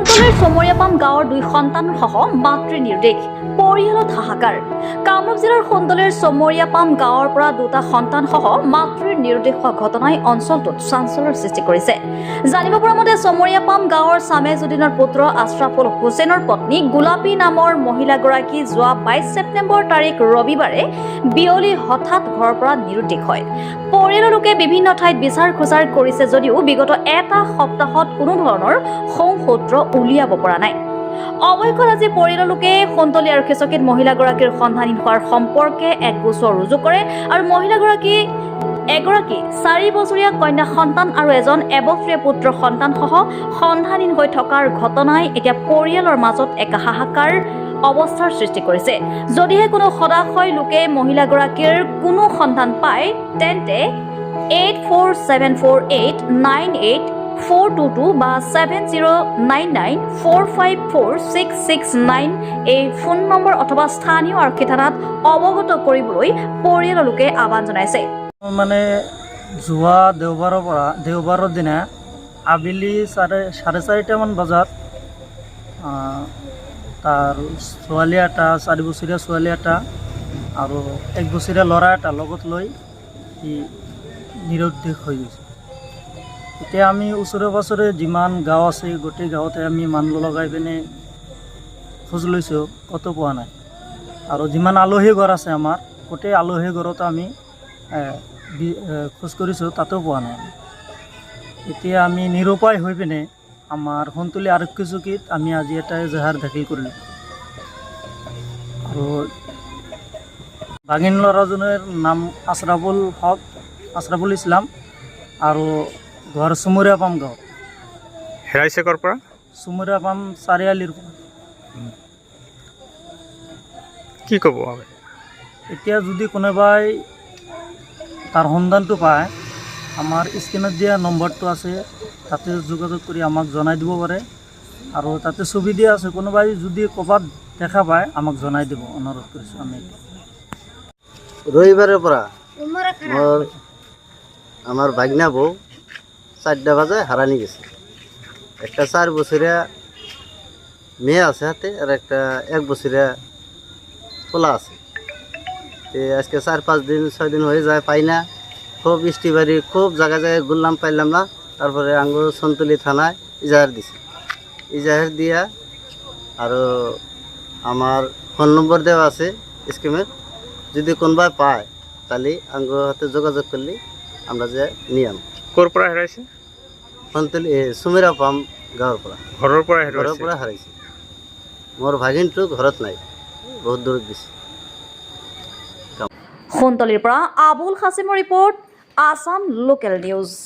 সোণতলীৰ চমৰীয়াপাম গাঁৱৰ 2 সন্তানসহ মাতৃৰ নিৰ্দেশ পৰিয়ালত হাহাকাৰ কামৰূপ জিলাৰ সোণতলীৰ চমৰীয়াপাম গাঁৱৰ পৰা 2টা সন্তানসহ মাতৃৰ নিৰ্দেশ হোৱা ঘটনাই অঞ্চলটোত চাঞ্চল্যৰ সৃষ্টি কৰিছে। জানিব পৰা মতে চমৰীয়াপাম গাঁৱৰ ছামেজুদ্দিনৰ পুত্ৰ আশ্ৰাফুল হুছেইনৰ পত্নী গোলাপী নামৰ মহিলাগৰাকী যোৱা 22 ছেপ্টেম্বৰ তাৰিখ ৰবিবাৰে বিয়লি হঠাৎ ঘৰৰ পৰা নিৰুদ্দেশ হয়। পৰিয়ালৰ লোকে বিভিন্ন ঠাইত বিচাৰ খোজাৰ কৰিছে যদিও বিগত এটা সপ্তাহত কোনো ধৰণৰ সংসূত্ৰ উলিয়াব পৰা নাই। অৱশেষত আজি পৰিয়ালৰ লোকে সোণতলী আৰক্ষী চকীত মহিলাগৰাকীৰ সন্ধানহীন হোৱাৰ সম্পৰ্কে এক গোচৰ ৰুজু কৰে আৰু মহিলাগৰাকী এগৰাকী 4 বছৰীয়া কন্যা সন্তান আৰু এজন এবছৰীয়া পুত্ৰ সন্তানসহ সন্ধানহীন হৈ থকাৰ ঘটনাই এতিয়া পৰিয়ালৰ মাজত এক হাহাকাৰ অৱস্থাৰ সৃষ্টি কৰিছে। যদিহে কোনো সদাশয় লোকে মহিলাগৰাকীৰ কোনো সন্ধান পায় তেন্তে 8474898422 বা 7099454669 এই ফোন নম্বৰ অথবা স্থানীয় আৰক্ষী থানাত অৱগত কৰিবলৈ পৰিয়ালৰ লোকে আহ্বান জনাইছে। মানে যোৱা দেওবাৰৰ দিনা আবেলি 4:30মান বজাত তাৰ ছোৱালী এটা 4 বছৰীয়া ছোৱালী এটা আৰু 1 বছৰীয়া ল'ৰা এটা লগত লৈ সি নিৰুদ্দেশ হৈ গৈছে। এতিয়া আমি ওচৰে পাঁজৰে যিমান গাঁও আছে গোটেই গাঁৱতে আমি মানুহ লগাই পিনে খোঁজ লৈছোঁ, ক'তো পোৱা নাই। আৰু যিমান আলহী ঘৰ আছে আমাৰ গোটেই আলহী ঘৰতো আমি খোজ কৰিছোঁ, তাতেও পোৱা নাই। এতিয়া আমি নিৰুপায় হৈ পিনে আমাৰ সোণতলী আৰক্ষী চকীত আমি আজি এটা এজাহাৰ দাখিল কৰিলোঁ। আৰু বাগিন ল'ৰাজনৰ নাম আশ্ৰাফুল ইছলাম আৰু ঘৰ চমৰীয়াপাম গাঁও। হেৰাইছে ক'ৰ পৰা? চমৰীয়াপাম চাৰিআলিৰ পৰা। কি ক'ব এতিয়া যদি কোনোবাই তাৰ সন্ধানটো পায়, আমাৰ স্ক্ৰীনত দিয়া নম্বৰটো আছে, তাতে যোগাযোগ কৰি আমাক জনাই দিব পাৰে। আৰু তাতে ছবি দিয়া আছে, কোনোবাই যদি ক'ৰবাত দেখা পায় আমাক জনাই দিব, অনুৰোধ কৰিছোঁ আমি। ৰবিবাৰৰ পৰা আমার ভাগনা বউ 4টা বাজে হারানি গেছে। একটা 4 বছরিয়া মেয়ে আছে হাতে আর একটা 1 বছরিয়া পোলা আছে। আজকে 4-5 দিন 6 দিন হয়ে যায়, পাই না। খুব বৃষ্টিবাড়ি, খুব জায়গায় জায়গায় ঘুরলাম, পাইলাম না। তারপরে আঙ্গুর সোণতলী থানায় ইজাহার দিছে। ইজাহার দিয়া আর আমার ফোন নম্বর দেওয়া আছে স্কিমের, যদি কোনোবাই পায় তাহলে আঙ্গুর হাতে যোগাযোগ করলে আমরা যে নিয়াম। ক'ৰ পৰা হেৰাইছে? সোণতলী চমৰীয়াপাম গাঁৱৰ পৰা। ঘৰৰ পৰা হাৰাইছে। মোৰ ভাগিনটো ঘৰত নাই, বহুত দূৰত দিছে। সোণতলীৰ পৰা আবুল হাছিমৰ ৰিপৰ্ট, আসাম লোকেল নিউজ।